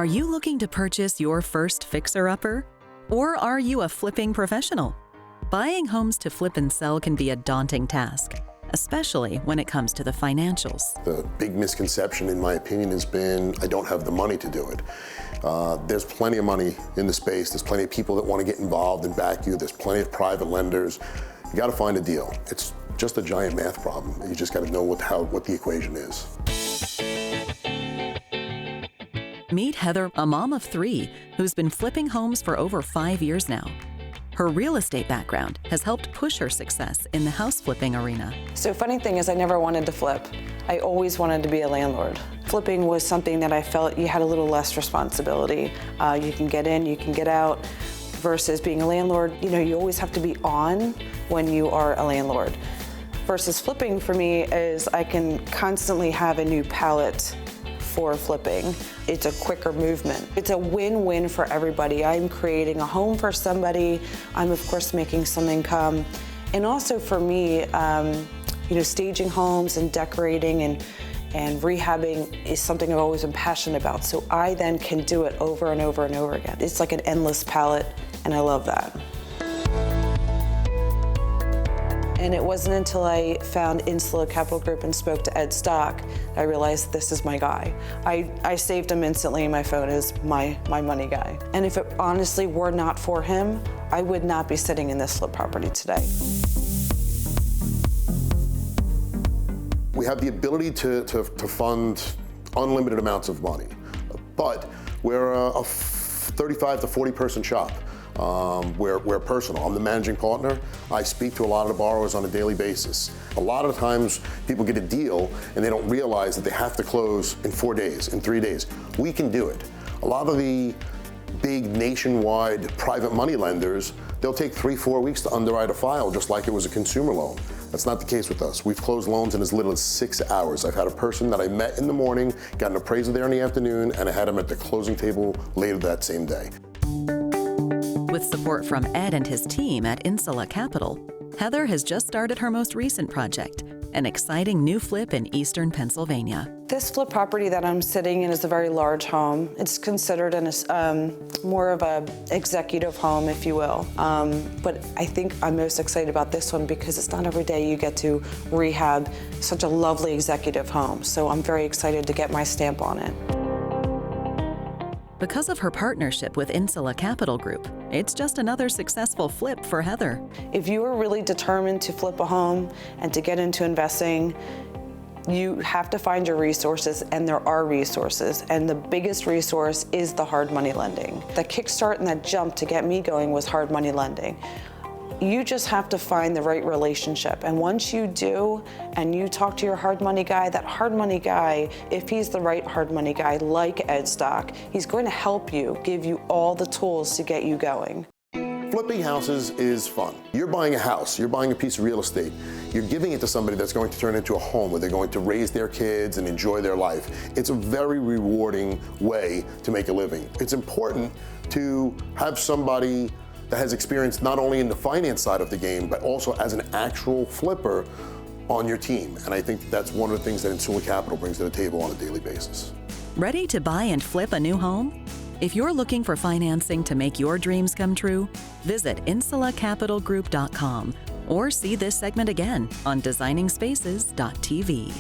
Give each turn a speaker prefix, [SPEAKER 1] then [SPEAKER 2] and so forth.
[SPEAKER 1] Are you looking to purchase your first fixer-upper? Or are you a flipping professional? Buying homes to flip and sell can be a daunting task, especially when it comes to the financials.
[SPEAKER 2] The big misconception, in my opinion, has been, I don't have the money to do it. There's plenty of money in the space. There's plenty of people that want to get involved and back you. There's plenty of private lenders. You got to find a deal. It's just a giant math problem. You just got to know what the equation is.
[SPEAKER 1] Meet Heather, a mom of 3, who's been flipping homes for over 5 years now. Her real estate background has helped push her success in the house flipping arena.
[SPEAKER 3] So funny thing is, I never wanted to flip. I always wanted to be a landlord. Flipping was something that I felt you had a little less responsibility. You can get in, you can get out, versus being a landlord, you always have to be on when you are a landlord. Versus flipping for me is I can constantly have a new palette for flipping. It's a quicker movement. It's a win-win for everybody. I'm creating a home for somebody. I'm of course making some income. And also for me, staging homes and decorating and rehabbing is something I've always been passionate about. So I then can do it over and over and over again. It's like an endless palette, and I love that. And it wasn't until I found Insula Capital Group and spoke to Ed Stock, I realized this is my guy. I saved him instantly in my phone as my money guy. And if it honestly were not for him, I would not be sitting in this flip property today.
[SPEAKER 2] We have the ability to fund unlimited amounts of money, but we're a 35 to 40 person shop. We're personal. I'm the managing partner. I speak to a lot of the borrowers on a daily basis. A lot of times people get a deal and they don't realize that they have to close in 4 days, in 3 days. We can do it. A lot of the big nationwide private money lenders, they'll take 3-4 weeks to underwrite a file just like it was a consumer loan. That's not the case with us. We've closed loans in as little as 6 hours. I've had a person that I met in the morning, got an appraiser there in the afternoon, and I had him at the closing table later that same day.
[SPEAKER 1] With support from Ed and his team at Insula Capital, Heather has just started her most recent project, an exciting new flip in eastern Pennsylvania.
[SPEAKER 3] This flip property that I'm sitting in is a very large home. It's considered more of an executive home, if you will. But I think I'm most excited about this one because it's not every day you get to rehab such a lovely executive home. So I'm very excited to get my stamp on it.
[SPEAKER 1] Because of her partnership with Insula Capital Group, it's just another successful flip for Heather.
[SPEAKER 3] If you are really determined to flip a home and to get into investing, you have to find your resources, and there are resources. And the biggest resource is the hard money lending. The kickstart and that jump to get me going was hard money lending. You just have to find the right relationship. And once you do, and you talk to your hard money guy, that hard money guy, if he's the right hard money guy like Ed Stock, he's going to help you, give you all the tools to get you going.
[SPEAKER 2] Flipping houses is fun. You're buying a house, you're buying a piece of real estate. You're giving it to somebody that's going to turn it into a home where they're going to raise their kids and enjoy their life. It's a very rewarding way to make a living. It's important to have somebody that has experience not only in the finance side of the game, but also as an actual flipper on your team. And I think that's one of the things that Insula Capital brings to the table on a daily basis.
[SPEAKER 1] Ready to buy and flip a new home? If you're looking for financing to make your dreams come true, visit insulacapitalgroup.com or see this segment again on designingspaces.tv.